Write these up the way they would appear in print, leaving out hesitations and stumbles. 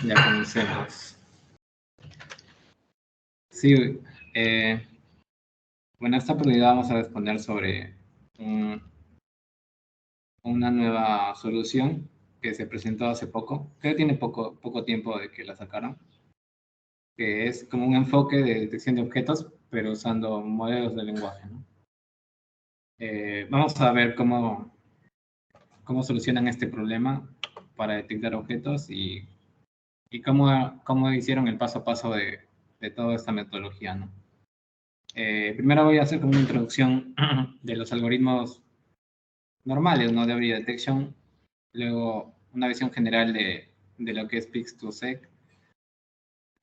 Ya comencemos. Sí, bueno, esta oportunidad vamos a responder sobre una nueva solución que se presentó hace poco, que tiene poco tiempo de que la sacaron, que es como un enfoque de detección de objetos, pero usando modelos de lenguaje, ¿no? Vamos a ver cómo solucionan este problema para detectar objetos y cómo hicieron el paso a paso de toda esta metodología, ¿no? Primero voy a hacer como una introducción de los algoritmos normales, ¿no? De Object Detection. Luego una visión general de lo que es Pix2Sec.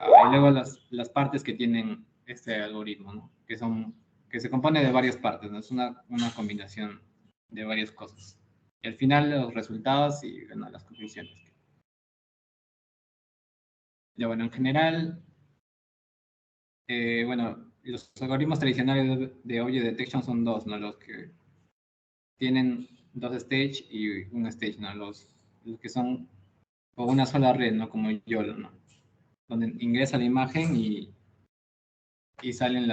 Y luego las partes que tienen este algoritmo, ¿no? Que se compone de varias partes, ¿no? Es una combinación de varias cosas. Y al final los resultados y bueno, las conclusiones. Ya bueno, en general, bueno, los algoritmos tradicionales de Object Detection son dos, ¿no? Los que tienen dos stage y un stage, ¿no? Los que son o una sola red, ¿no? Como YOLO, ¿no? Donde ingresa la imagen y salen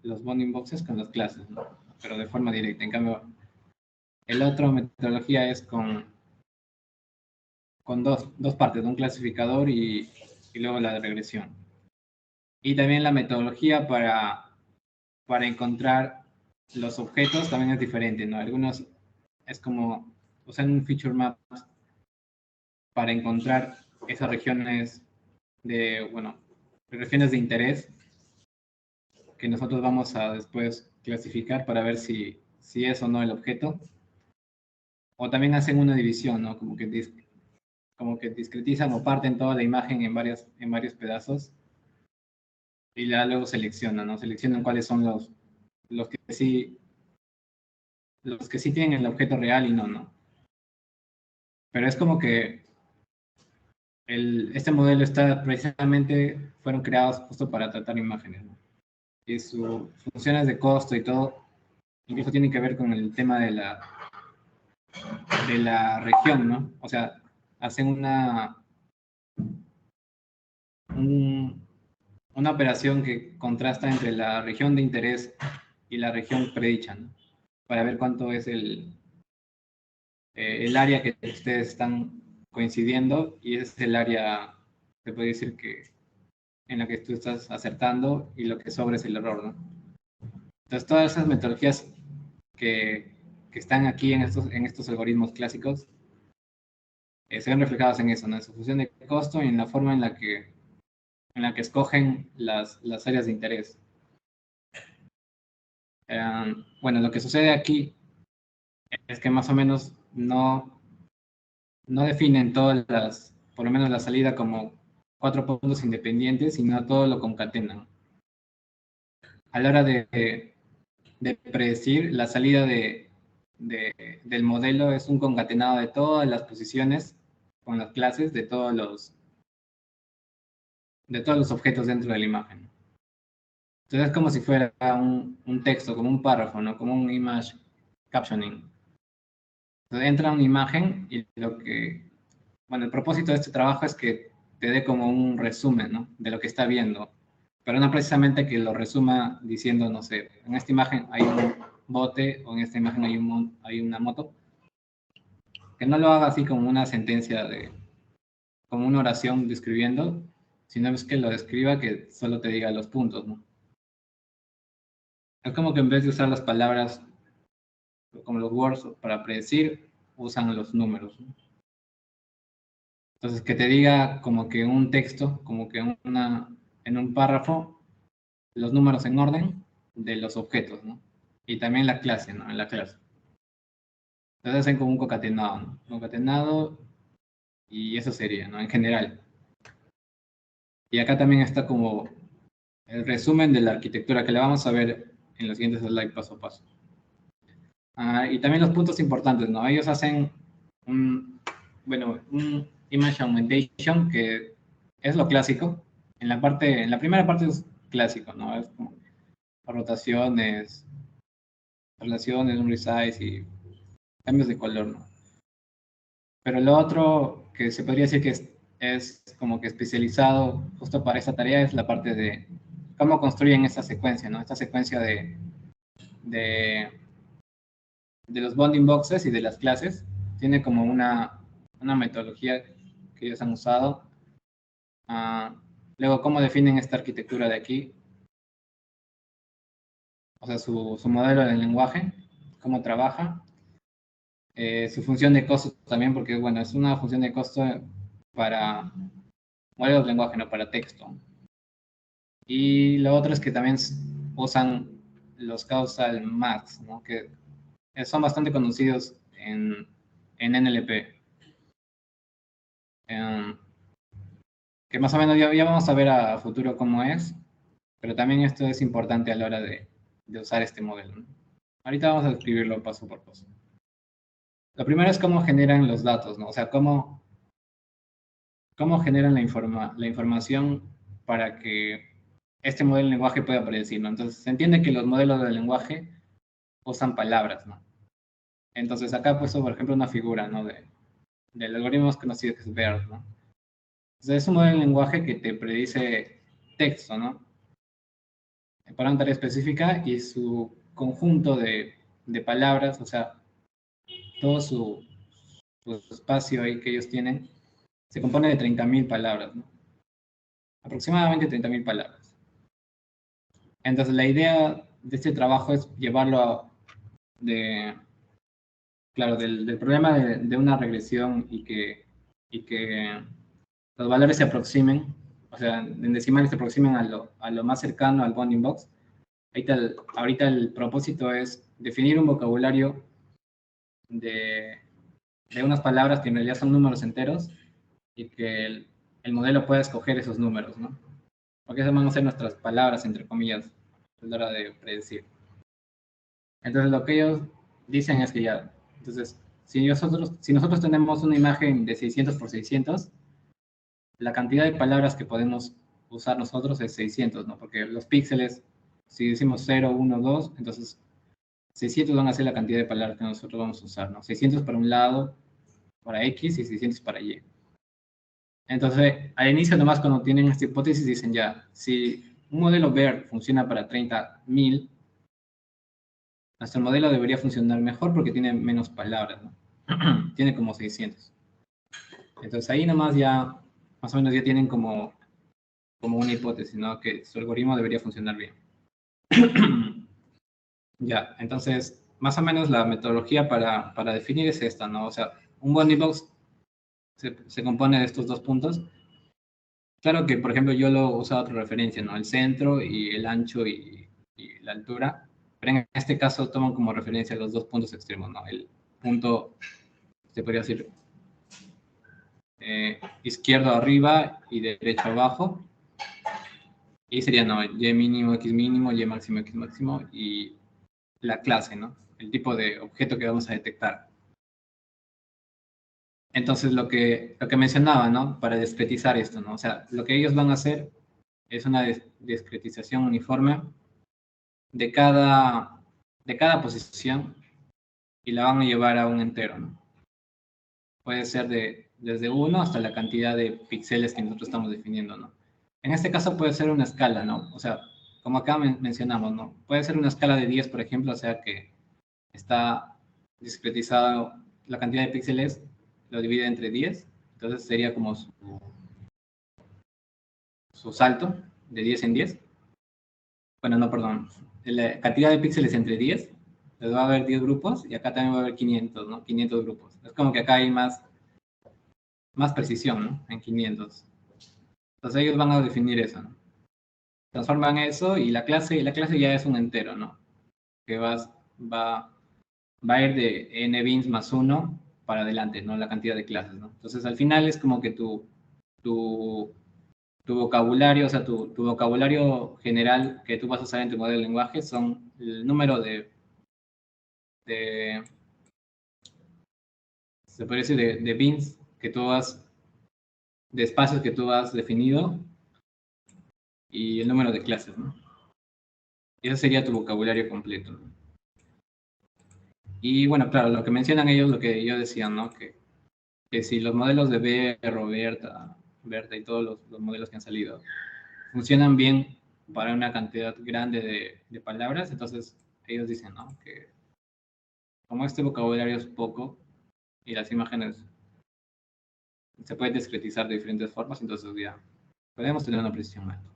los bounding boxes con las clases, ¿no? Pero de forma directa. En cambio, el otro metodología es con dos partes, un clasificador y luego la regresión. Y también la metodología para encontrar los objetos también es diferente, ¿no? Algunos es como usan un feature map para encontrar esas regiones regiones de interés que nosotros vamos a después clasificar para ver si es o no el objeto. O también hacen una división, ¿no? Como que discretizan o parten toda la imagen en varios pedazos y luego seleccionan, ¿no? Seleccionan cuáles son los que sí tienen el objeto real y no. Pero es como que este modelo está precisamente, fueron creados justo para tratar imágenes, ¿no? Y sus funciones de costo y todo, incluso tienen que ver con el tema de la región, ¿no? O sea, hacen una operación que contrasta entre la región de interés y la región predicha, ¿no? Para ver cuánto es el área que ustedes están coincidiendo y ese es el área, se puede decir que en la que tú estás acertando y lo que sobra es el error, ¿no? Entonces, todas esas metodologías que están aquí en estos algoritmos clásicos se ven reflejadas en eso, ¿no? En su función de costo y en la forma en la que escogen las áreas de interés. Bueno, lo que sucede aquí es que más o menos no definen por lo menos la salida como 4 puntos independientes, sino todo lo concatenan. A la hora de predecir, la salida del modelo es un concatenado de todas las posiciones con las clases de todos los objetos dentro de la imagen. Entonces es como si fuera un texto, como un párrafo, ¿no? Como un image captioning. Entonces entra una imagen y el propósito de este trabajo es que te dé como un resumen, ¿no? De lo que está viendo. Pero no precisamente que lo resuma diciendo, no sé, en esta imagen hay un bote o en esta imagen hay una moto. Que no lo haga así como una sentencia como una oración describiendo, sino es que lo describa que solo te diga los puntos, ¿no? Es como que en vez de usar las palabras como los words para predecir, usan los números, ¿no? Entonces, que te diga como que un texto, como que en un párrafo, los números en orden de los objetos, ¿no? Y también la clase, ¿no? En la clase. Entonces hacen como un concatenado, ¿no? Concatenado y eso sería, ¿no? En general. Y acá también está como el resumen de la arquitectura que le vamos a ver en los siguientes slides paso a paso. Y también los puntos importantes, ¿no? Ellos hacen un image augmentation, que es lo clásico. En la primera parte es clásico, ¿no? Es como rotaciones, relaciones, un resize y cambios de color, ¿no? Pero lo otro que se podría decir que es es como que especializado justo para esta tarea, es la parte de cómo construyen esta secuencia, ¿no? Esta secuencia de, de los bounding boxes y de las clases. Tiene como una metodología que ellos han usado. Luego, cómo definen esta arquitectura de aquí, o sea, su modelo del lenguaje, cómo trabaja, su función de costo también, porque bueno, es una función de costo para modelos de lenguaje, no para texto. Y lo otro es que también usan los causal maps, ¿no? Que son bastante conocidos en NLP. Que más o menos ya vamos a ver a futuro cómo es, pero también esto es importante a la hora de usar este modelo, ¿no? Ahorita vamos a describirlo paso por paso. Lo primero es cómo generan los datos, ¿no? O sea, cómo generan la información para que este modelo de lenguaje pueda predecir, ¿no? Entonces, se entiende que los modelos de lenguaje usan palabras, ¿no? Entonces, acá he puesto, por ejemplo, una figura, ¿no? Del algoritmo más conocido que es BERT, ¿no? Entonces, es un modelo de lenguaje que te predice texto, ¿no? Para una tarea específica y su conjunto de palabras, o sea, todo su espacio ahí que ellos tienen, se compone de 30.000 palabras, ¿no? Aproximadamente 30.000 palabras. Entonces, la idea de este trabajo es llevarlo claro, del problema de una regresión y que los valores se aproximen, o sea, en decimales se aproximen a lo más cercano al bounding box. Ahorita el propósito es definir un vocabulario de unas palabras que en realidad son números enteros y que el modelo pueda escoger esos números, ¿no? Porque esas van a ser nuestras palabras, entre comillas, a la hora de predecir. Entonces, lo que ellos dicen es que ya, entonces, si nosotros tenemos una imagen de 600 por 600, la cantidad de palabras que podemos usar nosotros es 600, ¿no? Porque los píxeles, si decimos 0, 1, 2, entonces 600 van a ser la cantidad de palabras que nosotros vamos a usar, ¿no? 600 para un lado, para X, y 600 para Y. Entonces, al inicio nomás cuando tienen esta hipótesis dicen ya, si un modelo BERT funciona para 30.000, nuestro modelo debería funcionar mejor porque tiene menos palabras, ¿no? Tiene como 600. Entonces ahí nomás ya, más o menos ya tienen como una hipótesis, ¿no? Que su algoritmo debería funcionar bien. Ya, entonces, más o menos la metodología para definir es esta, ¿no? O sea, un bounding box se compone de estos dos puntos. Claro que, por ejemplo, yo lo he usado otra referencia, ¿no? El centro y el ancho y la altura. Pero en este caso toman como referencia los dos puntos extremos, ¿no? El punto, se podría decir, izquierdo arriba y derecho abajo. Y sería, no, y mínimo, y máximo, x máximo, y la clase, ¿no? El tipo de objeto que vamos a detectar. Entonces, lo que mencionaba, ¿no? Para discretizar esto, ¿no? O sea, lo que ellos van a hacer es una discretización uniforme de cada posición y la van a llevar a un entero, ¿no? Puede ser desde 1 hasta la cantidad de píxeles que nosotros estamos definiendo, ¿no? En este caso puede ser una escala, ¿no? O sea, como acá mencionamos, ¿no? Puede ser una escala de 10, por ejemplo, o sea que está discretizado la cantidad de píxeles, lo divide entre 10, entonces sería como su salto de 10 en 10. Bueno, no, perdón. La cantidad de píxeles entre 10, entonces va a haber 10 grupos y acá también va a haber 500, ¿no? 500 grupos. Es como que acá hay más precisión, ¿no? En 500. Entonces ellos van a definir eso, ¿no? Transforman eso y la clase ya es un entero, ¿no? Que va a ir de n bins más 1 para adelante, ¿no? La cantidad de clases, ¿no? Entonces al final es como que tu vocabulario, o sea, tu vocabulario general que tú vas a usar en tu modelo de lenguaje son el número se puede decir, de bins que tú de espacios que tú has definido y el número de clases, ¿no? Y ese sería tu vocabulario completo, ¿no? Y bueno, claro, lo que mencionan ellos, lo que ellos decían, ¿no? Que si los modelos de BERT o BERTA Berta y todos los modelos que han salido, funcionan bien para una cantidad grande de palabras. Entonces ellos dicen, ¿no? Que como este vocabulario es poco y las imágenes se pueden discretizar de diferentes formas, entonces ya podemos tener una precisión alta.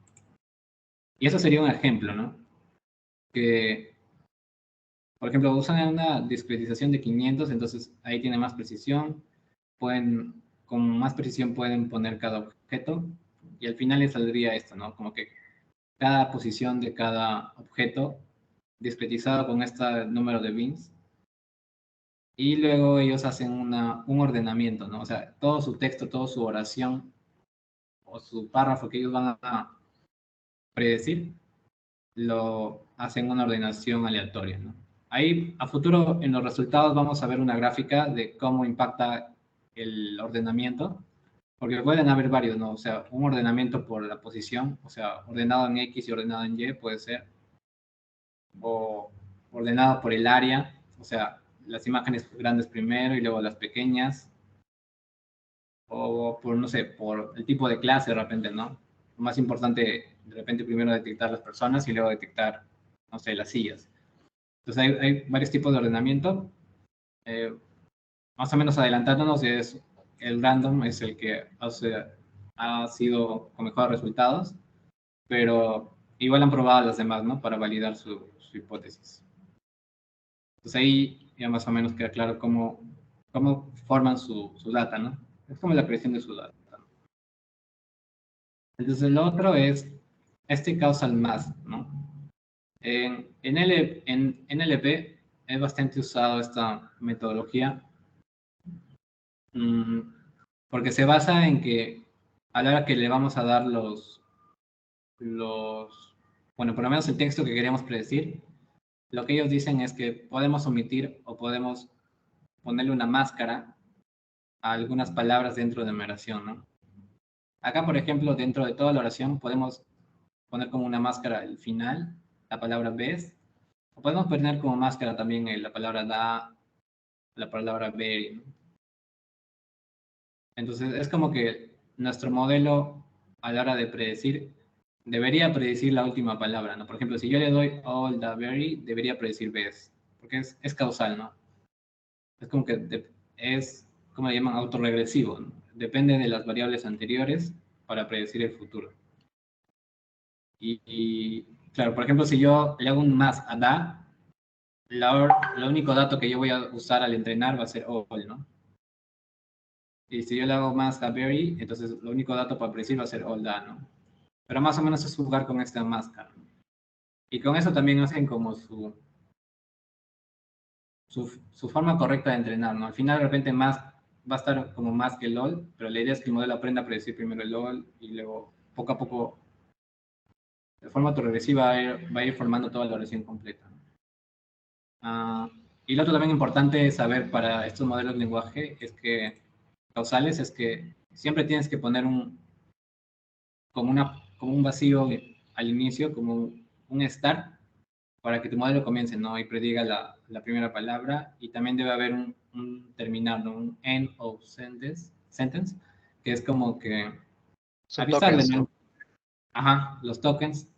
Y eso sería un ejemplo, ¿no? Que, por ejemplo, usan una discretización de 500, entonces ahí tiene más precisión. Con más precisión pueden poner cada objeto y al final les saldría esto, ¿no? Como que cada posición de cada objeto discretizado con este número de bins. Y luego ellos hacen un ordenamiento, ¿no? O sea, todo su texto, toda su oración o su párrafo que ellos van a predecir, lo hacen una ordenación aleatoria, ¿no? Ahí, a futuro, en los resultados vamos a ver una gráfica de cómo impacta el ordenamiento, porque pueden haber varios, ¿no? O sea, un ordenamiento por la posición, o sea, ordenado en X y ordenado en Y puede ser, o ordenado por el área, o sea, las imágenes grandes primero y luego las pequeñas, o por, no sé, por el tipo de clase de repente, ¿no? Lo más importante, de repente, primero detectar las personas y luego detectar, no sé, las sillas. Entonces hay varios tipos de ordenamiento. Más o menos adelantándonos, es el random es el que ha sido con mejores resultados, pero igual han probado las demás, ¿no? Para validar su hipótesis. Entonces ahí ya más o menos queda claro cómo forman su data, ¿no? Es como la creación de su data. Entonces lo otro es este causal mask, ¿no? En NLP es bastante usado esta metodología porque se basa en que a la hora que le vamos a dar bueno, por lo menos el texto que queremos predecir, lo que ellos dicen es que podemos omitir o podemos ponerle una máscara a algunas palabras dentro de una oración, ¿no? Acá, por ejemplo, dentro de toda la oración podemos poner como una máscara el final, la palabra ves, o podemos poner como máscara también la palabra da, la palabra ver, ¿no? Entonces, es como que nuestro modelo, a la hora de predecir, debería predecir la última palabra, ¿no? Por ejemplo, si yo le doy all the very, debería predecir ves, porque es causal, ¿no? Es como que es, como le llaman, autorregresivo, ¿no? Depende de las variables anteriores para predecir el futuro. Claro, por ejemplo, si yo le hago un más a da, el único dato que yo voy a usar al entrenar va a ser all, ¿no? Y si yo le hago más a very, entonces lo único dato para predecir va a ser all da, ¿no? Pero más o menos es jugar con esta máscara. Y con eso también hacen como su forma correcta de entrenar, ¿no? Al final de repente más va a estar como más que LOL, pero la idea es que el modelo aprenda a predecir primero el LOL y luego poco a poco, de forma autoregresiva, va a ir formando toda la oración completa, ¿no? Y lo otro también importante saber para estos modelos de lenguaje es que causales es que siempre tienes que poner como un vacío al inicio, como un start, para que tu modelo comience, ¿no? Y prediga la primera palabra. Y también debe haber un terminal, ¿no? Un end of sentence, que es como que Son avisarle, tokens, ¿no? ¿no? Ajá, los tokens,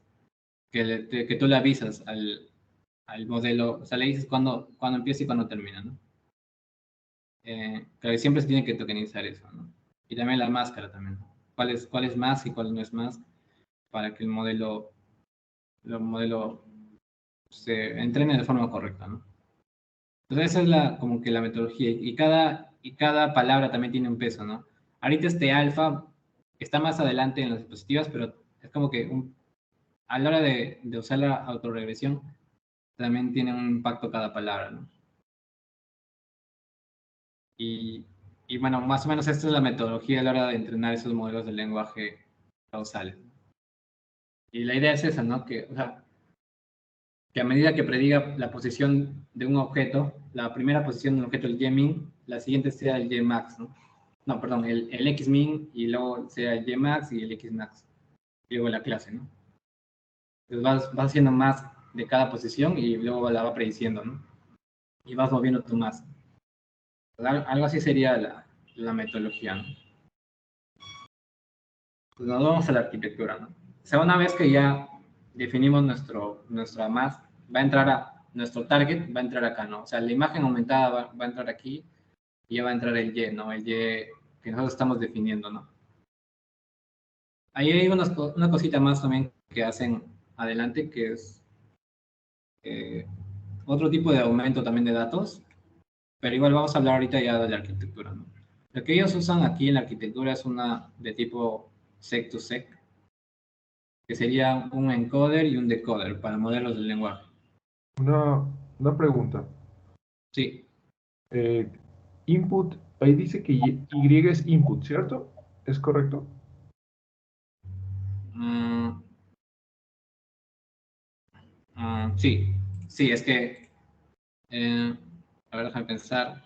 que tú le avisas al modelo, o sea, le dices cuándo empieza y cuándo termina, ¿no? Claro, siempre se tiene que tokenizar eso, ¿no? Y también la máscara también, ¿no? ¿Cuál es más y cuál no es más? Para que el modelo se entrene de forma correcta, ¿no? Entonces esa es como que la metodología y cada palabra también tiene un peso, ¿no? Ahorita este alfa está más adelante en las diapositivas, pero es como que a la hora de usar la autorregresión también tiene un impacto cada palabra, ¿no? Y, y bueno, más o menos esta es la metodología a la hora de entrenar esos modelos de lenguaje causales. Y la idea es esa, ¿no? O sea, que a medida que prediga la posición de un objeto, la primera posición de un objeto, el Y-min, la siguiente sea el Y-max, ¿no? No, perdón, el X-min y luego sea el Y-max y el X-max. Y luego la clase, ¿no? Entonces vas haciendo más de cada posición y luego la va prediciendo, ¿no? Y vas moviendo tú más. Algo así sería la metodología, ¿no? Pues nos vamos a la arquitectura, ¿no? O sea, una vez que ya definimos nuestra más, va a entrar a, nuestro target va a entrar acá, ¿no? O sea, la imagen aumentada va a entrar aquí y ya va a entrar el Y, ¿no? El Y que nosotros estamos definiendo, ¿no? Ahí hay una cosita más también que hacen adelante, que es eh, otro tipo de aumento también de datos, pero igual vamos a hablar ahorita ya de la arquitectura, ¿no? Lo que ellos usan aquí en la arquitectura es una de tipo sec-to-sec, que sería un encoder y un decoder para modelos del lenguaje. Una, una pregunta. Sí. Eh, Input, ahí dice que Y es input, ¿cierto? ¿Es correcto? Mm, sí, sí, es que, eh, a ver, déjame pensar.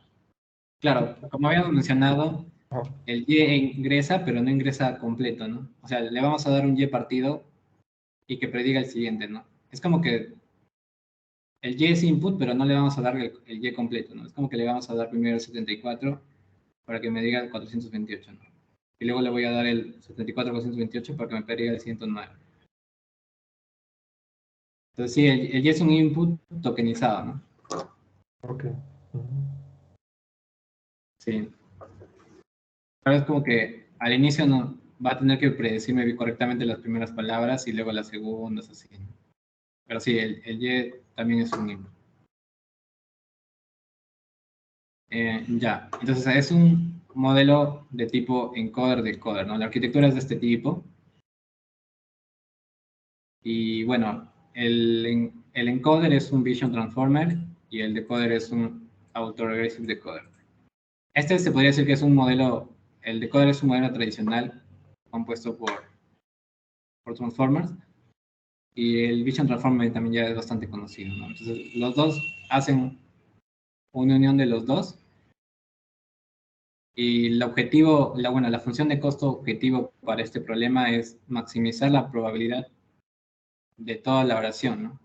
Claro, como habíamos mencionado, Ajá. el Y ingresa, pero no ingresa completo, ¿no? O sea, le vamos a dar un Y partido y que prediga el siguiente, ¿no? Es como que el Y es input, pero no le vamos a dar el Y completo, ¿no? Es como que le vamos a dar primero el 74 para que me diga el 428, ¿no? Y luego le voy a dar el 74 428 para que me prediga el 109. Entonces, sí, el Y es un input tokenizado, ¿no? Ok. Ujú. Sí. Pero es como que al inicio no va a tener que predecirme correctamente las primeras palabras y luego las segundas, así, ¿no? Pero sí, el Y también es un input. Ya, entonces es un modelo de tipo encoder-decoder, ¿no? La arquitectura es de este tipo. Y bueno, el encoder es un Vision Transformer y el decoder es un Autoregressive Decoder. Este se podría decir que es un modelo, el decoder es un modelo tradicional compuesto por Transformers y el Vision Transformer también ya es bastante conocido, ¿no? Entonces los dos hacen una unión de los dos y el objetivo, la función de costo objetivo para este problema es maximizar la probabilidad de toda la oración, ¿no?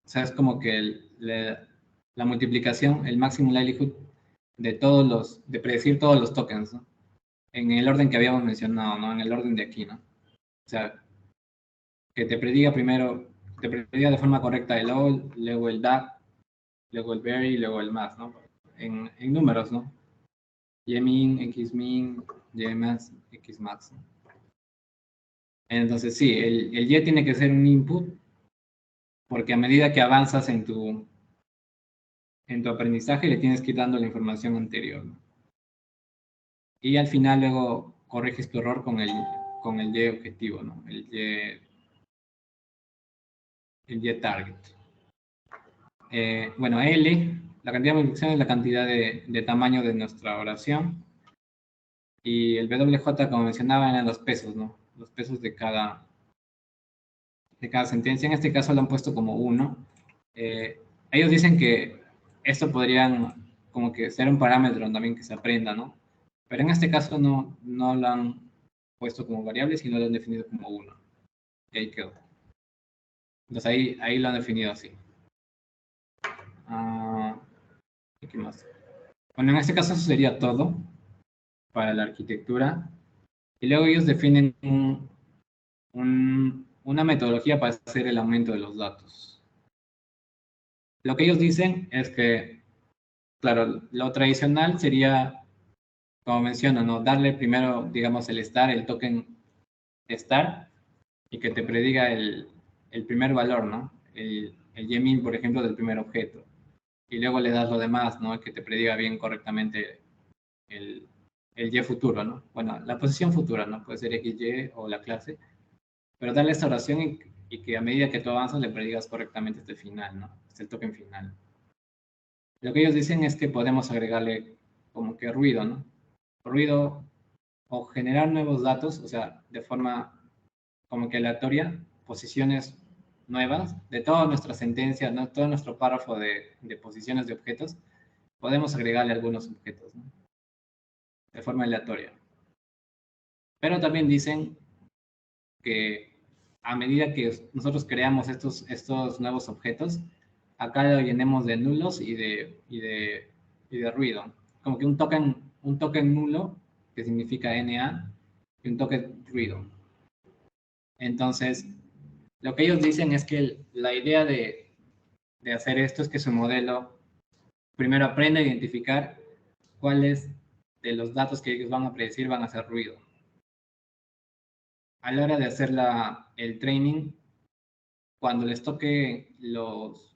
O sea, es como que la multiplicación, el máximo likelihood de predecir todos los tokens, ¿no? En el orden que habíamos mencionado, ¿no? En el orden de aquí, ¿no? O sea, que te prediga primero, te prediga de forma correcta el all, luego el that, luego el very, luego el max, ¿no? En números, ¿no? Y min, x min, y max, x max, ¿no? Entonces, sí, el y tiene que ser un input, porque a medida que avanzas en tu aprendizaje le tienes que ir dando la información anterior, ¿no? Y al final luego corriges tu error con el Y objetivo, ¿no? El Y target. Bueno, L, la cantidad de multiplicación es la cantidad de tamaño de nuestra oración. Y el WJ, como mencionaba, eran los pesos, ¿no? Los pesos de cada sentencia. En este caso lo han puesto como 1. Ellos dicen que esto podrían como que ser un parámetro también que se aprenda, ¿no? Pero en este caso no lo han puesto como variable, sino lo han definido como 1. Y ahí quedó. Entonces ahí lo han definido así. Ah, ¿qué más? Bueno, en este caso eso sería todo para la arquitectura. Y luego ellos definen una metodología para hacer el aumento de los datos. Lo que ellos dicen es que, claro, lo tradicional sería, como menciono, ¿no? Darle primero, digamos, el token star, y que te prediga el primer valor, ¿no? El Yemin, por ejemplo, del primer objeto. Y luego le das lo demás, ¿no? Que te prediga bien correctamente el, el Y futuro, ¿no? Bueno, la posición futura, ¿no? Puede ser XY o la clase, pero darle esta oración y que a medida que tú avanzas le predigas correctamente este final, ¿no? Este token final. Lo que ellos dicen es que podemos agregarle como que ruido, ¿no? Ruido o generar nuevos datos, o sea, de forma como que aleatoria, posiciones nuevas de toda nuestra sentencia, ¿no? Todo nuestro párrafo de posiciones de objetos, podemos agregarle algunos objetos, ¿no? De forma aleatoria. Pero también dicen que a medida que nosotros creamos estos nuevos objetos, acá lo llenemos de nulos y de ruido. Como que un token nulo, que significa NA, y un toque ruido. Entonces, lo que ellos dicen es que la idea de hacer esto es que su modelo primero aprenda a identificar cuáles de los datos que ellos van a predecir van a hacer ruido. A la hora de hacer el training, cuando les toque los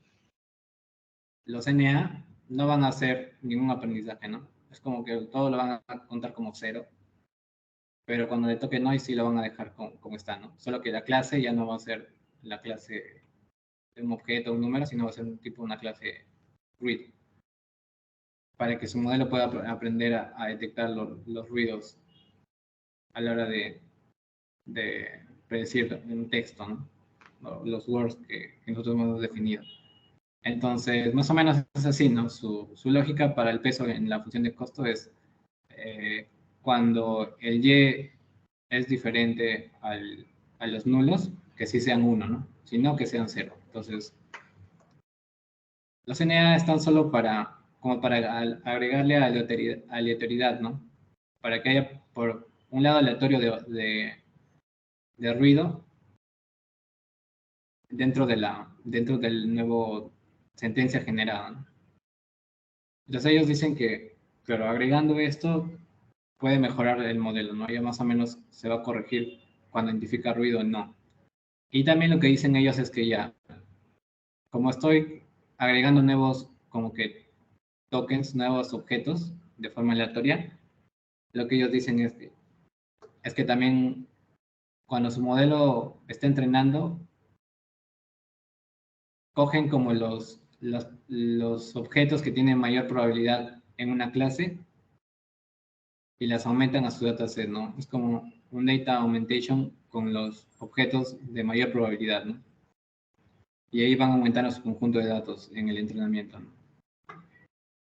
NA, no van a hacer ningún aprendizaje, ¿no? Es como que todo lo van a contar como 0, pero cuando le toque noise sí lo van a dejar como está, ¿no? Solo que la clase ya no va a ser la clase de un objeto o un número, sino va a ser un tipo una clase ruido, para que su modelo pueda aprender a detectar los ruidos a la hora de predecir un texto, ¿no? Los words que nosotros hemos definido. Entonces, más o menos es así, ¿no? Su lógica para el peso en la función de costo es cuando el y es diferente a los nulos, que sí sean 1, ¿no? Si no, que sean 0. Entonces, los NA están solo como para agregarle aleatoriedad, ¿no? Para que haya, por un lado, aleatorio de ruido dentro del nuevo sentencia generada, ¿no? Entonces ellos dicen que, claro, agregando esto puede mejorar el modelo, ¿no? Ya más o menos se va a corregir cuando identifica ruido o no. Y también lo que dicen ellos es que ya, como estoy agregando nuevos, como que tokens, nuevos objetos de forma aleatoria, lo que ellos dicen es que también cuando su modelo está entrenando, cogen como los objetos que tienen mayor probabilidad en una clase y las aumentan a su dataset, ¿no? Es como un data augmentation con los objetos de mayor probabilidad, ¿no? Y ahí van aumentando su conjunto de datos en el entrenamiento, ¿no?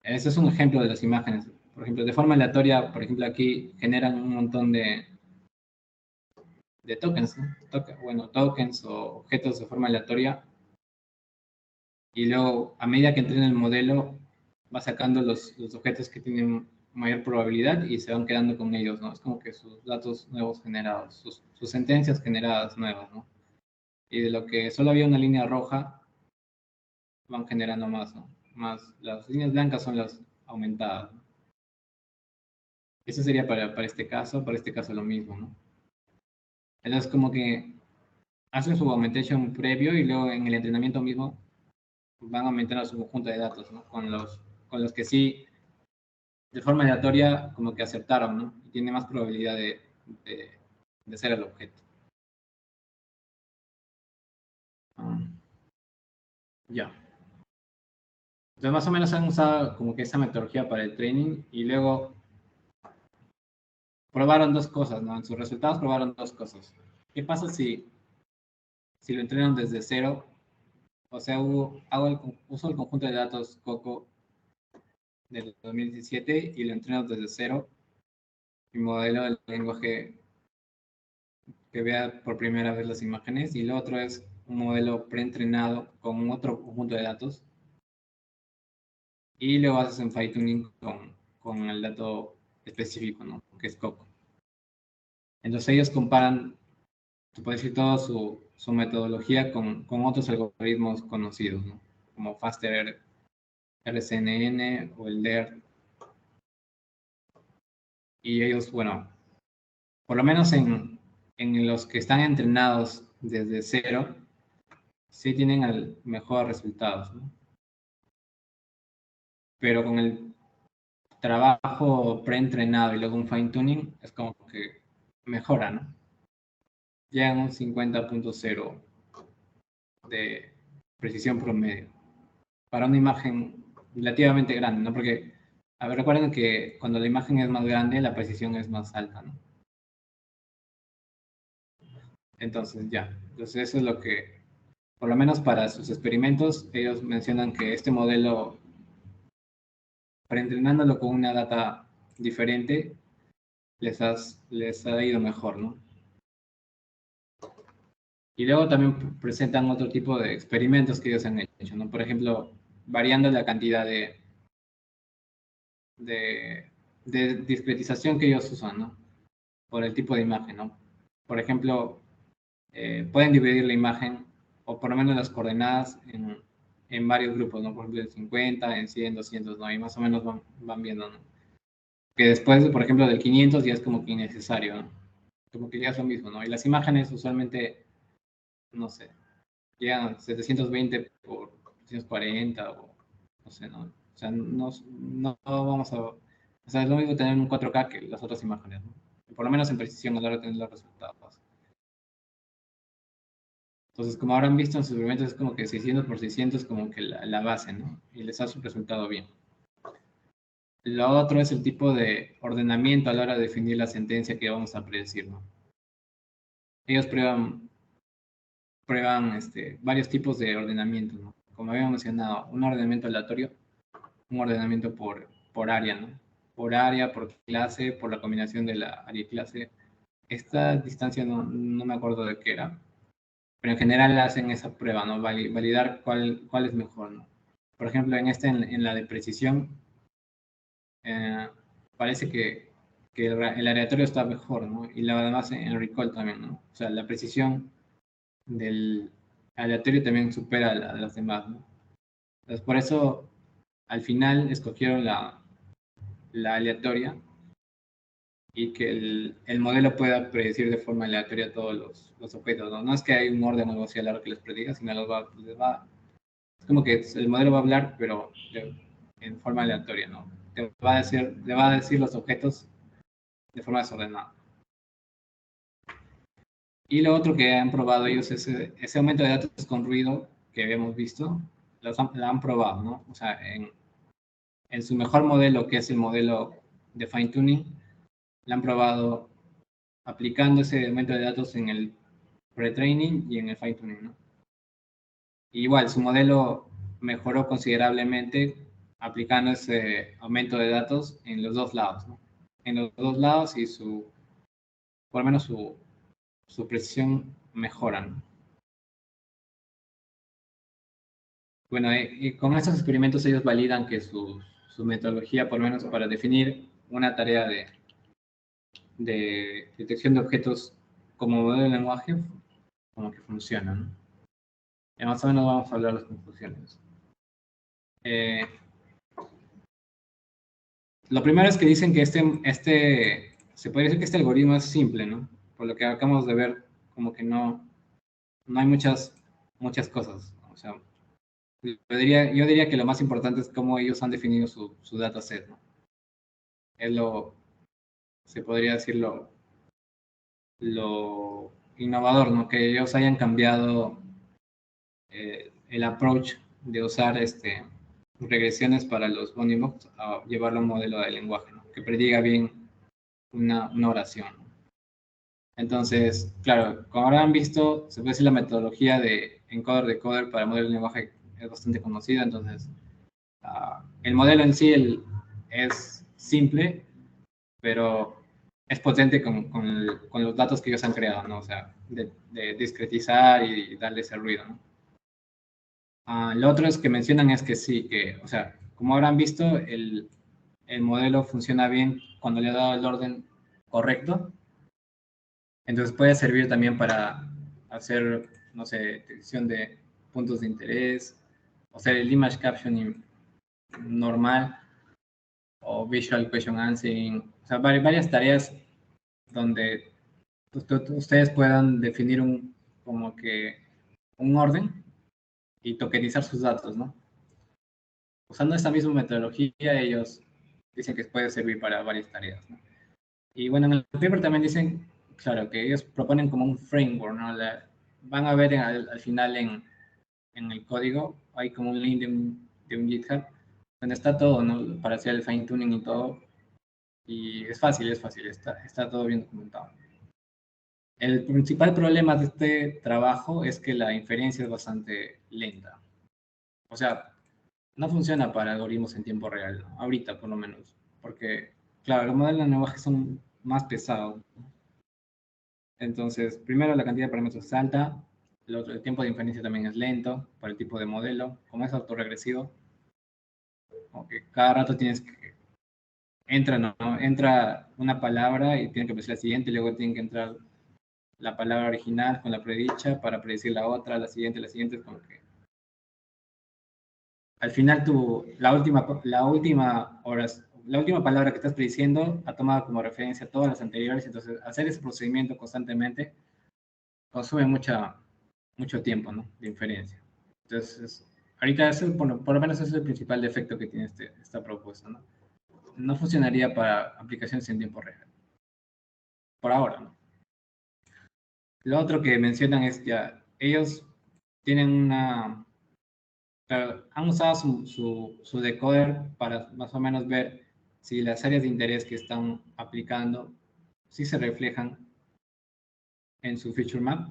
Ese es un ejemplo de las imágenes. Por ejemplo, de forma aleatoria, por ejemplo, aquí generan un montón de tokens, ¿no? Tokens o objetos de forma aleatoria. Y luego, a medida que entrena el modelo, va sacando los objetos que tienen mayor probabilidad y se van quedando con ellos, ¿no? Es como que sus datos nuevos generados, sus sentencias generadas nuevas, ¿no? Y de lo que solo había una línea roja, van generando más, ¿no? Más, las líneas blancas son las aumentadas, ¿no? Eso sería para este caso lo mismo, ¿no? Entonces como que hacen su augmentation previo y luego en el entrenamiento mismo van aumentando su conjunto de datos, ¿no? Con los que sí, de forma aleatoria, como que aceptaron, ¿no? Y tiene más probabilidad de ser el objeto. Ya. Entonces, más o menos han usado como que esa metodología para el training y luego probaron dos cosas, ¿no? En sus resultados probaron dos cosas. ¿Qué pasa si lo entrenan desde cero? O sea, uso el conjunto de datos Coco del 2017 y lo entreno desde cero. Mi modelo del lenguaje que vea por primera vez las imágenes y lo otro es un modelo preentrenado con otro conjunto de datos y luego haces un fine tuning con el dato específico, ¿no? Que es Coco. Entonces ellos comparan, se puede decir, toda su metodología con otros algoritmos conocidos, ¿no? Como Faster RCNN o el DER. Y ellos, bueno, por lo menos en los que están entrenados desde cero, sí tienen mejores resultados, ¿no? Pero con el trabajo preentrenado y luego un fine tuning, es como que mejora, ¿no? Llegan a un 50.0 de precisión promedio para una imagen relativamente grande, ¿no? Porque, a ver, recuerden que cuando la imagen es más grande, la precisión es más alta, ¿no? Entonces, ya. Entonces, eso es lo que, por lo menos para sus experimentos, ellos mencionan que este modelo, preentrenándolo con una data diferente, les ha ido mejor, ¿no? Y luego también presentan otro tipo de experimentos que ellos han hecho, ¿no? Por ejemplo, variando la cantidad de discretización que ellos usan, ¿no? por el tipo de imagen, ¿no? Por ejemplo, pueden dividir la imagen, o por lo menos las coordenadas, en varios grupos, ¿no? Por ejemplo, en 50, en 100, 200, ¿no? Y más o menos van viendo, ¿no? Que después, por ejemplo, del 500 ya es como que innecesario, ¿no? Como que ya es lo mismo, ¿no? Y las imágenes usualmente, no sé, llegan a 720 por 240 o no sé, ¿no? O sea, no vamos a... O sea, es lo mismo tener un 4K que las otras imágenes, ¿no? Por lo menos en precisión a la hora de tener los resultados. Entonces, como habrán visto en sus experimentos, es como que 600 por 600 es como que la base, ¿no? Y les ha su resultado bien. Lo otro es el tipo de ordenamiento a la hora de definir la sentencia que vamos a predecir, ¿no? Ellos prueban varios tipos de ordenamiento, ¿no? Como había mencionado, un ordenamiento aleatorio, un ordenamiento por área, ¿no? Por área, por clase, por la combinación de la área y clase. Esta distancia no me acuerdo de qué era, pero en general hacen esa prueba, ¿no? Validar cuál es mejor, ¿no? Por ejemplo, en la de precisión, eh, parece que el aleatorio está mejor, ¿no? Y lo demás en recall también, ¿no? O sea, la precisión del aleatorio también supera a las demás, ¿no? Entonces, por eso, al final escogieron la aleatoria y que el modelo pueda predecir de forma aleatoria todos los objetos, ¿no? No es que hay un orden o algo así a la hora que les prediga, sino es como que el modelo va a hablar, pero en forma aleatoria, ¿no? Le va a decir los objetos de forma desordenada. Y lo otro que han probado ellos es ese aumento de datos con ruido que habíamos visto, la han probado, ¿no? O sea, en su mejor modelo, que es el modelo de fine tuning, la han probado aplicando ese aumento de datos en el pre-training y en el fine tuning, ¿no? Y igual, su modelo mejoró considerablemente aplicando ese aumento de datos en los dos lados, ¿no? En los dos lados y por lo menos su precisión mejora, ¿no? Bueno, y con estos experimentos ellos validan que su metodología, por lo menos para definir una tarea de detección de objetos como modelo de lenguaje, como que funciona, ¿no? Y más o menos vamos a hablar de las conclusiones. Lo primero es que dicen que se puede decir que este algoritmo es simple, ¿no? Por lo que acabamos de ver, como que no hay muchas cosas. O sea, yo diría que lo más importante es cómo ellos han definido su dataset, ¿no? Es se podría decir lo innovador, ¿no? Que ellos hayan cambiado el approach de usar regresiones para los bounding box a llevarlo a un modelo de lenguaje, ¿no? Que prediga bien una oración. Entonces, claro, como habrán visto, se puede decir la metodología de encoder-decoder para modelo de lenguaje es bastante conocida. Entonces, el modelo en sí es simple, pero es potente con los datos que ellos han creado, ¿no? O sea, de discretizar y darle ese ruido, ¿no? Lo otro es que mencionan es que sí, o sea, como habrán visto, el modelo funciona bien cuando le ha dado el orden correcto. Entonces puede servir también para hacer, no sé, detección de puntos de interés, o sea, el image captioning normal, o visual question answering, o sea, varias tareas donde ustedes puedan definir como que un orden y tokenizar sus datos, ¿no? Usando esta misma metodología, ellos dicen que puede servir para varias tareas, ¿no? Y bueno, en el paper también dicen, claro, que ellos proponen como un framework, ¿no? Van a ver al final en el código, hay como un link de un GitHub, donde está todo, ¿no? Para hacer el fine tuning y todo. Y es fácil, está todo bien documentado. El principal problema de este trabajo es que la inferencia es bastante lenta. O sea, no funciona para algoritmos en tiempo real, ¿no? Ahorita por lo menos, porque, claro, los modelos de lenguaje son más pesados. Entonces, primero la cantidad de parámetros es alta, el tiempo de inferencia también es lento por el tipo de modelo. Como es autorregresivo, como que cada rato tienes que entra, ¿no? Entra una palabra y tiene que predecir la siguiente, y luego tiene que entrar la palabra original con la predicha para predecir la otra, la siguiente, es como que al final la última palabra que estás prediciendo ha tomado como referencia todas las anteriores, entonces hacer ese procedimiento constantemente consume mucho tiempo, ¿no? De inferencia. Entonces, ahorita por lo menos ese es el principal defecto que tiene esta propuesta, ¿no? No funcionaría para aplicaciones en tiempo real. Por ahora, ¿no? Lo otro que mencionan es ya, ellos tienen han usado su decoder para más o menos ver si las áreas de interés que están aplicando sí se reflejan en su feature map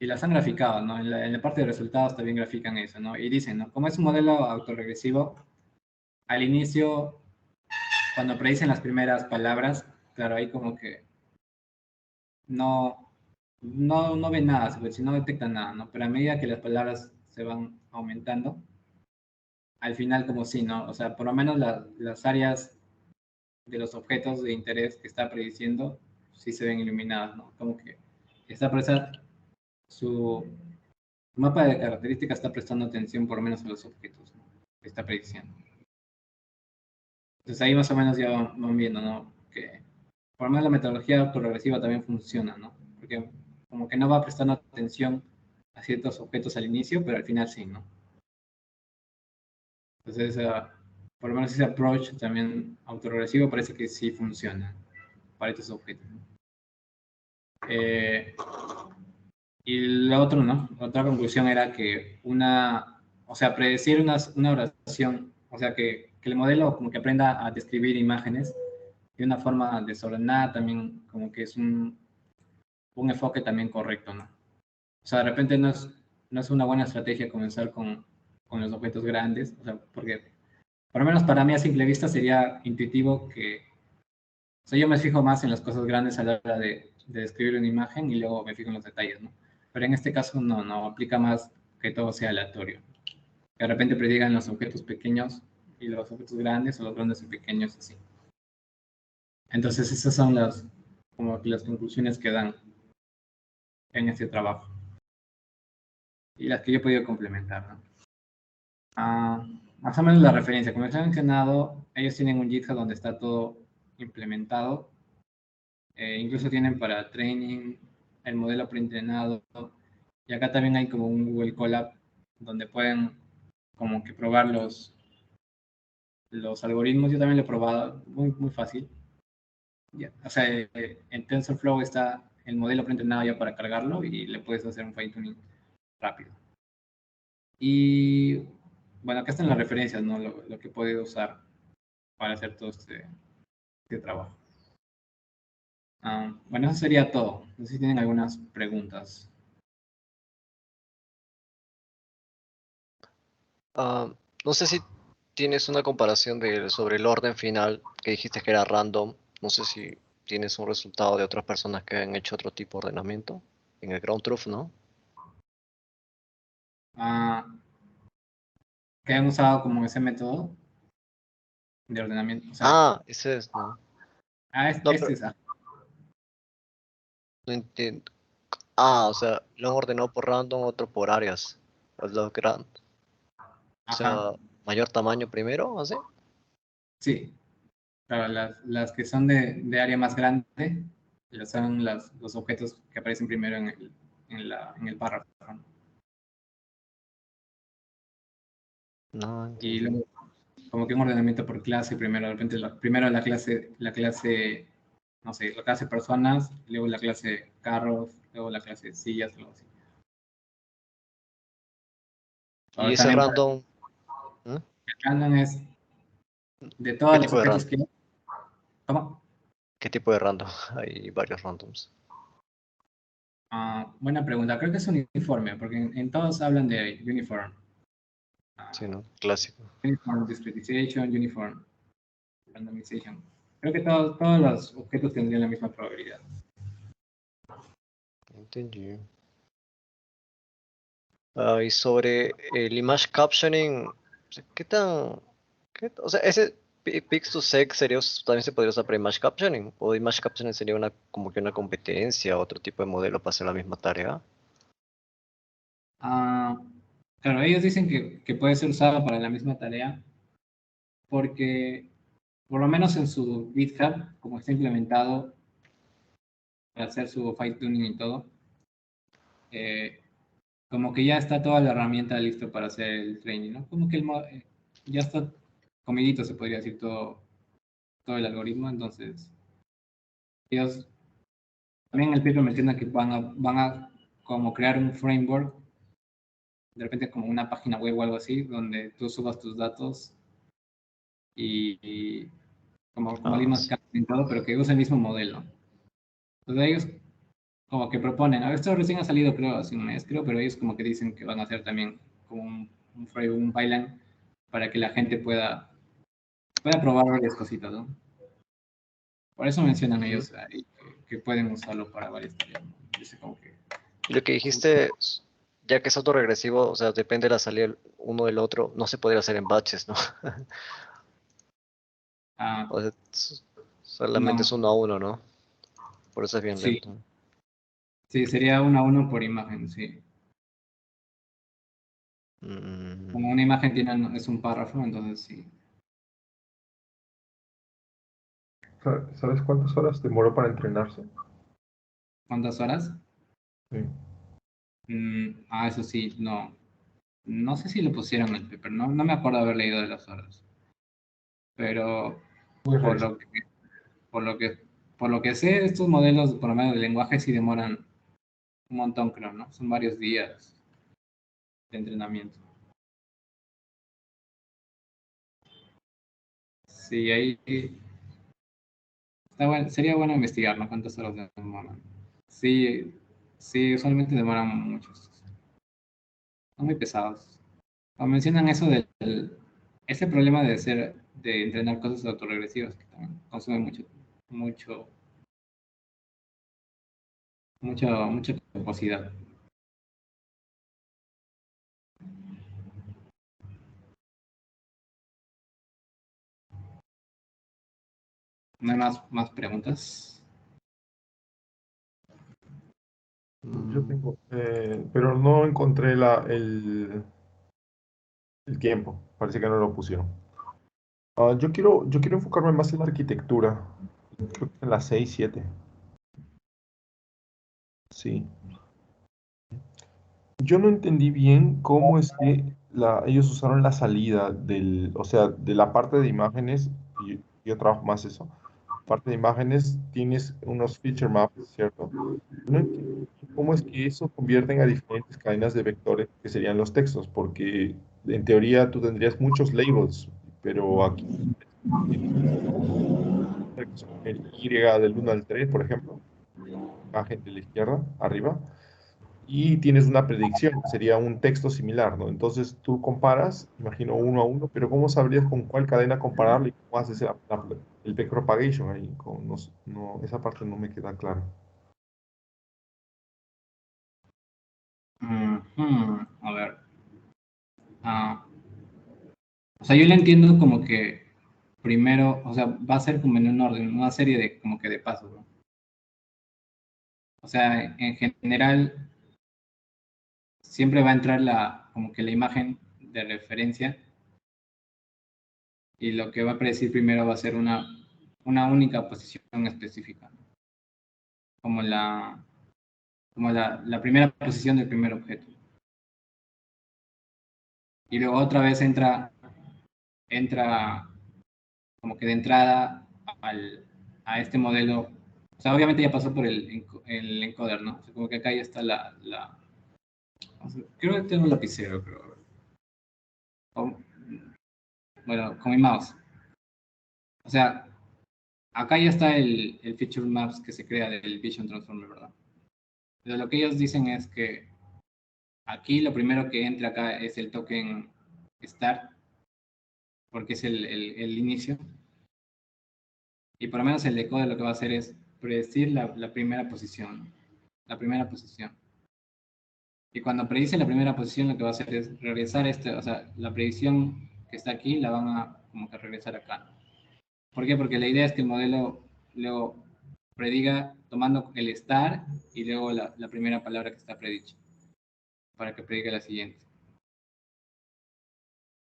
y las han graficado, ¿no? En la parte de resultados también grafican eso, ¿no? Y dicen, ¿no? Como es un modelo autorregresivo, al inicio, cuando predicen las primeras palabras, claro, ahí como que no ven nada, si no detectan nada, ¿no? Pero a medida que las palabras se van aumentando, al final como sí, ¿no? O sea, por lo menos las áreas de los objetos de interés que está prediciendo sí se ven iluminadas, ¿no? Como que está su mapa de características está prestando atención por lo menos a los objetos, ¿no? Que está prediciendo. Entonces ahí más o menos ya van viendo, ¿no? Que por lo menos la metodología autoregresiva también funciona, ¿no? Porque como que no va prestando atención a ciertos objetos al inicio, pero al final sí, ¿no? Entonces, por lo menos ese approach también autoregresivo parece que sí funciona para estos objetos, ¿no? Y lo otro, ¿no? La otra conclusión era que o sea, predecir una oración, o sea, que el modelo como que aprenda a describir imágenes de una forma desordenada también como que es un enfoque también correcto, ¿no? O sea, de repente no es una buena estrategia comenzar con los objetos grandes, o sea, porque por lo menos para mí a simple vista sería intuitivo que, o sea, yo me fijo más en las cosas grandes a la hora de describir una imagen y luego me fijo en los detalles, ¿no? Pero en este caso no aplica más que todo sea aleatorio. Que de repente predigan los objetos pequeños y los objetos grandes o los grandes y pequeños así. Entonces esas son como las conclusiones que dan en este trabajo y las que yo he podido complementar, ¿no? Más o menos la referencia, como les he mencionado, ellos tienen un GitHub donde está todo implementado. Incluso tienen para training el modelo preentrenado. Y acá también hay como un Google Colab donde pueden como que probar los algoritmos. Yo también lo he probado, muy fácil. O sea, en TensorFlow está el modelo preentrenado ya para cargarlo y le puedes hacer un fine tuning rápido. Y bueno, acá están las referencias, ¿no? Lo que he podido usar para hacer todo este trabajo. Bueno, eso sería todo. No sé si tienen algunas preguntas. Ah, no sé si tienes una comparación sobre el orden final que dijiste que era random. No sé si tienes un resultado de otras personas que han hecho otro tipo de ordenamiento en el ground truth, ¿no? Ah, que han usado como ese método de ordenamiento. O sea, Ese es, ¿no? No, este pero es no entiendo. O sea, lo han ordenado por random, otro por áreas. Los grand. O Ajá, sea, mayor tamaño primero, ¿así? sí. Claro, las que son de área más grande son los objetos que aparecen primero en el párrafo, ¿no? No, Y entendí. luego, como que un ordenamiento por clase, primero, de repente, primero la clase, no sé, la clase personas, luego la clase carros, luego la clase sillas, algo así. Y O ese también random, ¿eh? el random es de ¿Qué todos los tipo de objetos random? que... ¿Cómo? ¿Qué tipo de random? Hay varios randoms. Buena pregunta. Creo que es uniforme, porque en todos hablan de uniform. Sí, ¿no? Clásico. Uniform discretization, uniform randomization. Creo que todos los objetos tendrían la misma probabilidad. Entendí. Y sobre el image captioning, o sea, o sea, ese Pix2Sec también se podría usar para Image Captioning, o Image Captioning sería como que una competencia, otro tipo de modelo para hacer la misma tarea. Ah, claro, ellos dicen que puede ser usado para la misma tarea porque, por lo menos en su GitHub, como está implementado para hacer su fine tuning y todo, eh, como que ya está toda la herramienta listo para hacer el training, ¿no? Como que ya está comidito, se podría decir, todo el algoritmo. Entonces, ellos también en el paper mencionan que van a como crear un framework, de repente como una página web o algo así, donde tú subas tus datos y como Ah, dimos en todo, pero que use el mismo modelo. Entonces ellos como que proponen, esto recién ha salido creo hace un mes, creo, pero ellos como que dicen que van a hacer también como un framework, un pipeline para que la gente pueda probar varias cositas, ¿no? Por eso mencionan ujú. ellos ahí que pueden usarlo para varias tareas, ¿no? Dice como que, Y lo que dijiste, ya que es autorregresivo, o sea, depende de la salida uno del otro, no se podría hacer en batches, ¿no? ah, O sea, solamente no, es uno a uno, ¿no? Por eso es bien sí, lento. sí, sería 1 a 1 por imagen, sí. Mm, Como una imagen es un párrafo, entonces sí. ¿Sabes cuántas horas demoró para entrenarse? ¿Cuántas horas? Sí. Eso sí, no sé si lo pusieron en el paper, no me acuerdo haber leído de las horas, pero Voy a por revisar. lo que, por lo que, por lo que sé, estos modelos, por lo menos de lenguaje, sí demoran un montón, creo, ¿no? Son varios días de entrenamiento. Sí, ahí sería bueno investigar, ¿no? ¿Cuántas horas demoran? Sí, sí, usualmente demoran muchos. Son muy pesados. Cuando mencionan eso ese problema de entrenar cosas autorregresivas, que también consume mucho, mucha capacidad. ¿No hay más preguntas? Yo mm, tengo, pero no encontré el tiempo. Parece que no lo pusieron. Yo quiero enfocarme más en la arquitectura. Creo que en las 6 7. Sí. Yo no entendí bien cómo es que ellos usaron la salida o sea, de la parte de imágenes, y yo trabajo más eso. Parte de imágenes tienes unos feature maps, ¿cierto? No entiendo cómo es que eso convierten a diferentes cadenas de vectores que serían los textos, porque en teoría tú tendrías muchos labels, pero aquí tienes el Y del 1 al 3, por ejemplo, imagen de la izquierda, arriba, y tienes una predicción, sería un texto similar, ¿no? Entonces tú comparas, imagino 1 a 1, pero ¿cómo sabrías con cuál cadena compararlo y cómo haces el backpropagation ahí? No, esa parte no me queda clara. A ver. ah, o sea, yo le entiendo como que primero, o sea, va a ser como en un orden, una serie de como que de pasos, ¿no? O sea, en general siempre va a entrar como que la imagen de referencia y lo que va a predecir primero va a ser una única posición específica, ¿no? Como la primera posición del primer objeto. Y luego otra vez entra como que de entrada a este modelo. O sea, obviamente ya pasó por el encoder, ¿no? O sea, como que acá ya está o sea, creo que tengo un lapicero, pero bueno, con mi mouse. O sea, acá ya está el feature maps que se crea del Vision Transformer, ¿verdad? Pero lo que ellos dicen es que aquí lo primero que entra acá es el token start, porque es el inicio. Y por lo menos el decoder lo que va a hacer es predecir la primera posición. La primera posición. Y cuando predice la primera posición, lo que va a hacer es regresar o sea, la predicción que está aquí la van a como que regresar acá. ¿Por qué? Porque la idea es que el modelo luego prediga tomando el estar y luego la primera palabra que está predicha, para que prediga la siguiente.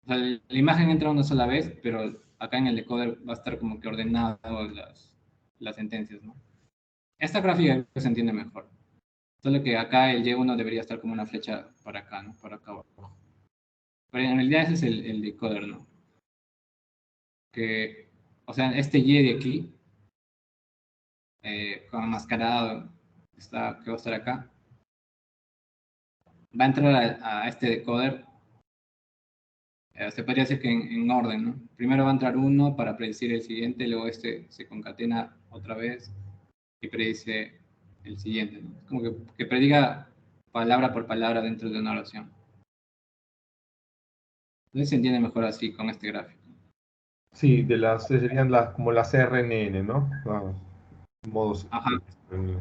O sea, la imagen entra una sola vez, pero acá en el decoder va a estar como que ordenado las sentencias, ¿no? Esta gráfica se entiende mejor. Solo que acá el Y1 debería estar como una flecha para acá, ¿no? Para acá abajo. Pero en realidad ese es el decoder, ¿no? Que, o sea, este Y de aquí, con enmascarado, que va a estar acá, va a entrar a este decoder. Se podría decir que en orden, ¿no? Primero va a entrar uno para predecir el siguiente, luego este se concatena otra vez y predice el siguiente, ¿no? Es como que prediga palabra por palabra dentro de una oración. Entonces se entiende mejor así con este gráfico. Sí, serían como las RNN, ¿no? Modos Ajá. RNN.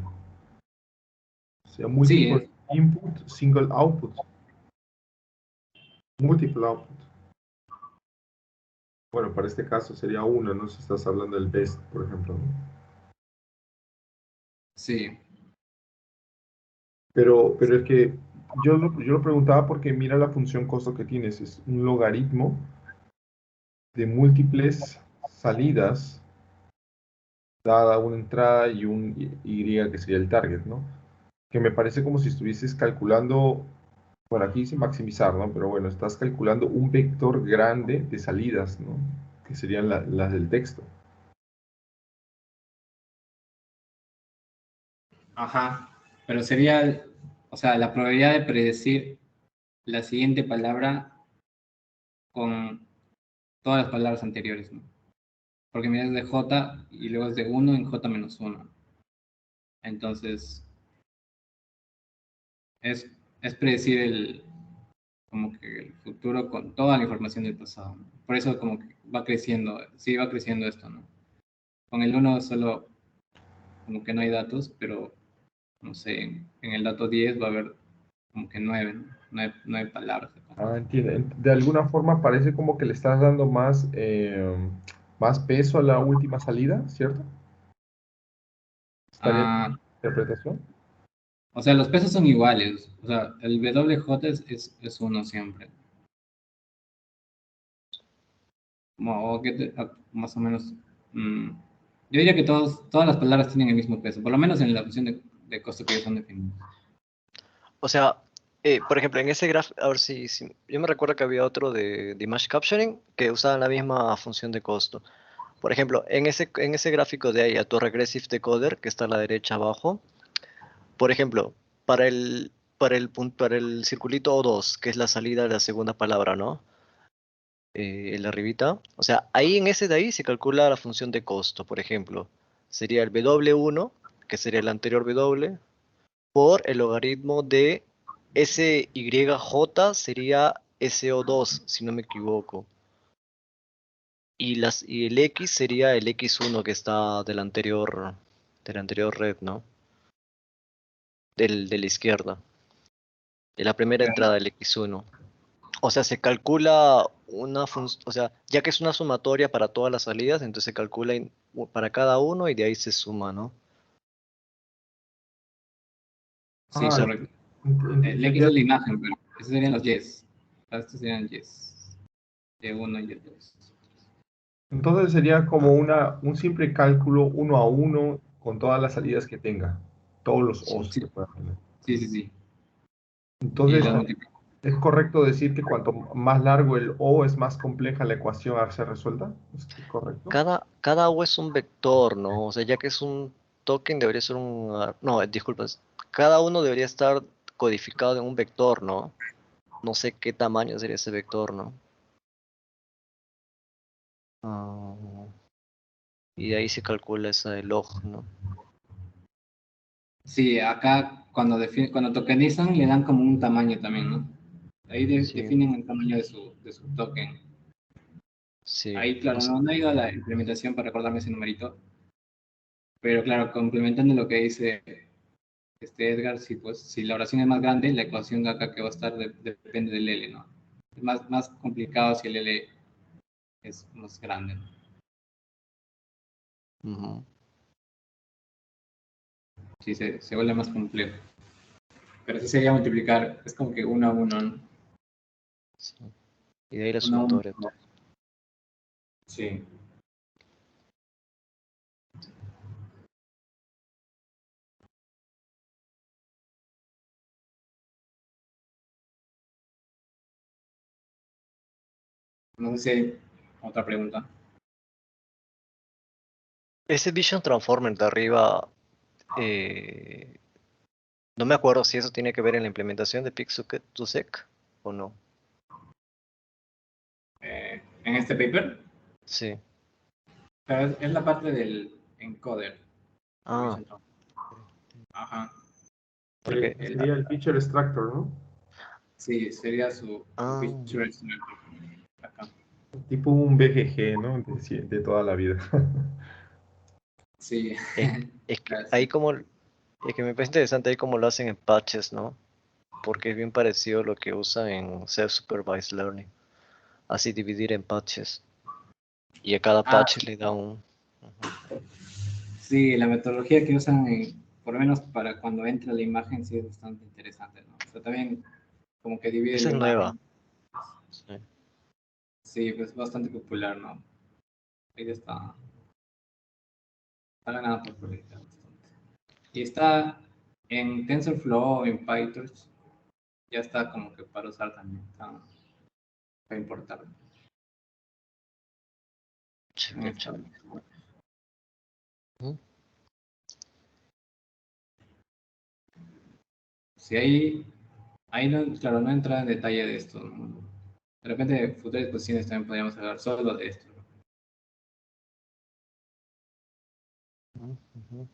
O sea, Sí, multiple input, single output. Multiple output. Bueno, para este caso sería uno, ¿no? Si estás hablando del best, por ejemplo, ¿no? sí. Pero es que yo lo preguntaba porque mira la función costo que tienes. Es un logaritmo de múltiples salidas dada una entrada y un Y que sería el target, ¿no? Que me parece como si estuvieses calculando, bueno, aquí dice maximizar, ¿no? Pero bueno, estás calculando un vector grande de salidas, ¿no? Que serían las del texto. Ajá. Pero sería, o sea, la probabilidad de predecir la siguiente palabra con todas las palabras anteriores, ¿no? Porque mira, es de J y luego es de 1 en J-1. Entonces, es predecir como que el futuro con toda la información del pasado, ¿no? Por eso como que va creciendo, sí va creciendo esto, ¿no? Con el 1 solo como que no hay datos, pero no sé, en el dato 10 va a haber como que 9, ¿no? 9 palabras. Ah, entiendo. De alguna forma parece como que le estás dando más peso a la última salida, ¿cierto? ¿Estaría bien Ah, la interpretación? o sea, los pesos son iguales. O sea, el WJ es 1 siempre. Más o menos. Yo diría que todas las palabras tienen el mismo peso, por lo menos en la función de costo que ellos han definido. O sea, por ejemplo, en ese gráfico, a ver si yo me recuerdo que había otro de Image Capturing que usaba la misma función de costo. Por ejemplo, en ese gráfico de ahí, Autoregressive Decoder, que está a la derecha abajo, por ejemplo, para el circulito O2, que es la salida de la segunda palabra, ¿no? El de arribita. O sea, ahí en ese de ahí se calcula la función de costo, por ejemplo. Sería el W1, que sería el anterior W, por el logaritmo de SYJ sería SO2, si no me equivoco. Y el X sería el X1 que está del anterior red, ¿no? De la izquierda. De la primera entrada del X1. O sea, se calcula una función, o sea, ya que es una sumatoria para todas las salidas, entonces se calcula para cada uno y de ahí se suma, ¿no? Sí, Ah, correcto. El X sería, es la imagen, pero esos serían los yes. Estos serían yes. Y1 y Y2. entonces sería como un simple cálculo uno a uno con todas las salidas que tenga, todos los Sí. O's Sí, que pueda tener. sí. Y Entonces, las multiplico. ¿es correcto decir que cuanto más largo el O es más compleja la ecuación a ser resuelta? ¿Es correcto? Cada O es un vector, ¿no? O sea, ya que es un token, debería ser no, disculpas. Cada uno debería estar codificado en un vector, ¿no? No sé qué tamaño sería ese vector, ¿no? Ah, y de ahí se calcula esa de log, ¿no? Sí, acá cuando tokenizan le dan como un tamaño también, ¿no? Ahí Sí, definen el tamaño de su token. sí. Ahí, claro, no he ido a la implementación para recordarme ese numerito, pero claro, complementando lo que dice Edgar, sí, pues si la oración es más grande, la ecuación de acá que va a estar depende del L, ¿no? Es más complicado si el L es más grande, ¿no? Ujú. Sí, se vuelve más complejo. Pero sí sería multiplicar, es como que 1 a 1, ¿no? Sí. Y de ahí la 1 a 1. sumatoria. Sí. No sé si hay otra pregunta. Ese Vision Transformer de arriba, eh, no me acuerdo si eso tiene que ver en la implementación de Pixel2Sec o no. En este paper, Sí. pero es la parte del encoder. Ah, Ajá. porque... Sería el feature extractor, ¿no? Sí, sería su Ah, feature extractor. Acá. Tipo un BGG, ¿no? De toda la vida. Sí. es que ahí Gracias. como... Es que me parece interesante ahí como lo hacen en patches, ¿no? Porque es bien parecido a lo que usan en Self-Supervised Learning. Así dividir en patches. Y a cada Ah, patch le da un... Ujú. sí, la metodología que usan, por lo menos para cuando entra la imagen, sí es bastante interesante, ¿no? O sea, también como que divide Esa la es nueva. imagen. Sí. Sí, pues bastante popular, ¿no? Ahí está ganando popularidad bastante. Y está en TensorFlow, en PyTorch, ya está como que para usar también, para importar. En Chévere, esta. chévere. Ujú. Sí, ahí no, claro, no entra en detalle de esto, ¿no? De repente, en futuras exposiciones también podríamos hablar solo de esto, ¿no? Ujú, ujú.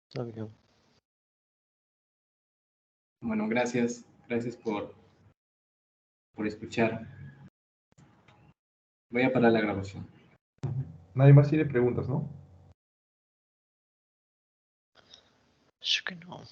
Está bien. Bueno, gracias por escuchar. Voy a parar la grabación. Nadie más tiene preguntas, ¿no? Yo que no.